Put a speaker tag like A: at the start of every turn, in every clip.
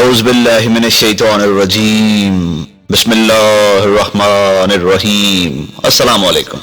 A: اعوذ باللہ من الشیطان الرجیم بسم اللہ الرحمن الرحیم۔ السلام علیکم۔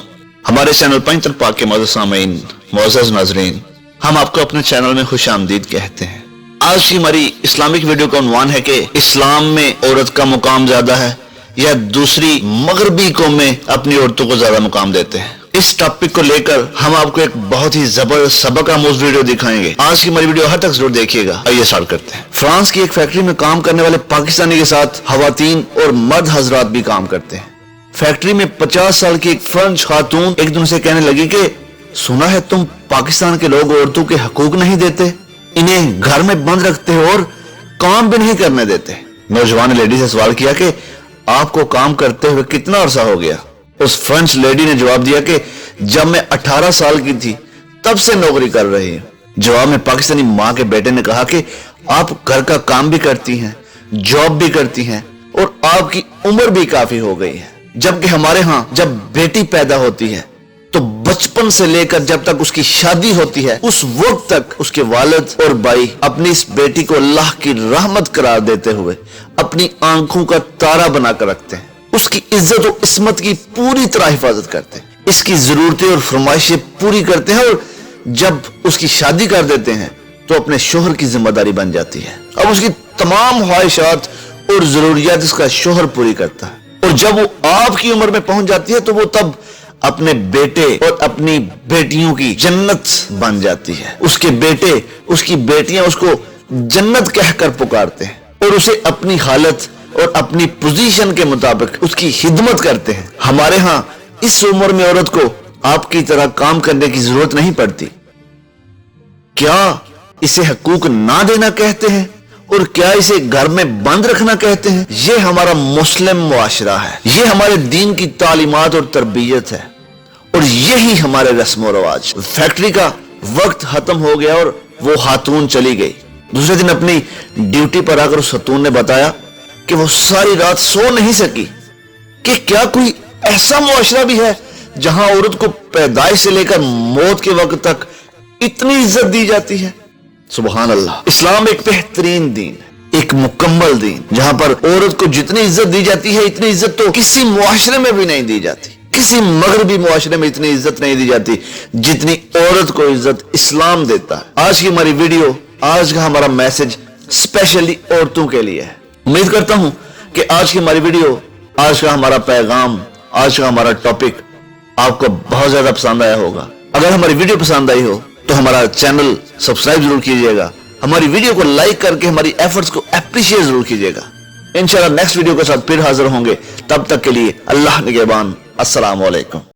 A: ہمارے چینل پنجتر پاک کے معزز سامعین، معزز ناظرین، ہم آپ کو اپنے چینل میں خوش آمدید کہتے ہیں۔ آج کی ہماری اسلامک ویڈیو کا عنوان ہے کہ اسلام میں عورت کا مقام زیادہ ہے یا دوسری مغربی قومیں اپنی عورتوں کو زیادہ مقام دیتے ہیں۔ اس ٹاپک کو لے کر ہم آپ کو ایک بہت ہی زبردست سبق آموز ویڈیو دکھائیں گے۔ آج کی ہماری ویڈیو ہر تک ضرور دیکھیے گا۔ آئیے اسٹارٹ کرتے ہیں۔ فرانس کی ایک فیکٹری میں کام کرنے والے پاکستانی کے ساتھ خواتین اور مرد حضرات بھی کام کرتے ہیں۔ فیکٹری میں 50 سال کی ایک فرنچ خاتون ایک دن سے کہنے لگی کہ سنا ہے تم پاکستان کے لوگ عورتوں کے حقوق نہیں دیتے، انہیں گھر میں بند رکھتے ہو اور کام بھی نہیں کرنے دیتے۔ نوجوان لیڈی سے سوال کیا کہ آپ کو کام کرتے ہوئے کتنا عرصہ ہو گیا؟ اس فرنچ لیڈی نے جواب دیا کہ جب میں 18 سال کی تھی تب سے نوکری کر رہی ہوں۔ جواب میں پاکستانی ماں کے بیٹے نے کہا کہ آپ گھر کا کام بھی کرتی ہیں، جاب بھی کرتی ہیں اور آپ کی عمر بھی کافی ہو گئی ہے، جبکہ ہمارے ہاں جب بیٹی پیدا ہوتی ہے تو بچپن سے لے کر جب تک اس کی شادی ہوتی ہے اس وقت تک اس کے والد اور بھائی اپنی اس بیٹی کو اللہ کی رحمت قرار دیتے ہوئے اپنی آنکھوں کا تارا بنا کر رکھتے ہیں، اس کی عزت و عصمت کی پوری طرح حفاظت کرتے ہیں، اس کی ضرورتیں اور فرمائشیں پوری کرتے ہیں اور جب اس کی شادی کر دیتے ہیں تو اپنے شوہر کی ذمہ داری بن جاتی ہے۔ اب اس کی تمام خواہشات اور ضروریات اس کا شوہر پوری کرتا ہے، اور جب وہ آپ کی عمر میں پہنچ جاتی ہے تو وہ تب اپنے بیٹے اور اپنی بیٹیوں کی جنت بن جاتی ہے۔ اس کے بیٹے، اس کی بیٹیاں اس کو جنت کہہ کر پکارتے ہیں اور اسے اپنی حالت اور اپنی پوزیشن کے مطابق اس کی خدمت کرتے ہیں۔ ہمارے ہاں اس عمر میں عورت کو آپ کی طرح کام کرنے کی ضرورت نہیں پڑتی۔ کیا اسے حقوق نہ دینا کہتے ہیں اور کیا اسے گھر میں بند رکھنا کہتے ہیں؟ یہ ہمارا مسلم معاشرہ ہے، یہ ہمارے دین کی تعلیمات اور تربیت ہے، اور یہی ہمارے رسم و رواج۔ فیکٹری کا وقت ختم ہو گیا اور وہ خاتون چلی گئی۔ دوسرے دن اپنی ڈیوٹی پر آ کر اس خاتون نے بتایا کہ وہ ساری رات سو نہیں سکی کہ کیا کوئی ایسا معاشرہ بھی ہے جہاں عورت کو پیدائش سے لے کر موت کے وقت تک اتنی عزت دی جاتی ہے۔ سبحان اللہ۔ اسلام ایک بہترین دین ہے، ایک مکمل دین، جہاں پر عورت کو جتنی عزت دی جاتی ہے اتنی عزت تو کسی معاشرے میں بھی نہیں دی جاتی، کسی مغربی معاشرے میں اتنی عزت نہیں دی جاتی جتنی عورت کو عزت اسلام دیتا ہے۔ آج کی ہماری ویڈیو، آج کا ہمارا میسج اسپیشلی عورتوں کے لیے ہے۔ امید کرتا ہوں کہ آج کی ہماری ویڈیو، آج کا ہمارا پیغام، آج کا ہمارا ٹاپک آپ کو بہت زیادہ پسند آیا ہوگا۔ اگر ہماری ویڈیو پسند آئی ہو تو ہمارا چینل سبسکرائب ضرور کیجئے گا، ہماری ویڈیو کو لائک کر کے ہماری ایفرٹس کو اپریشیٹ ضرور کیجئے گا۔ انشاءاللہ نیکسٹ ویڈیو کے ساتھ پھر حاضر ہوں گے، تب تک کے لیے اللہ نگہبان۔ السلام علیکم۔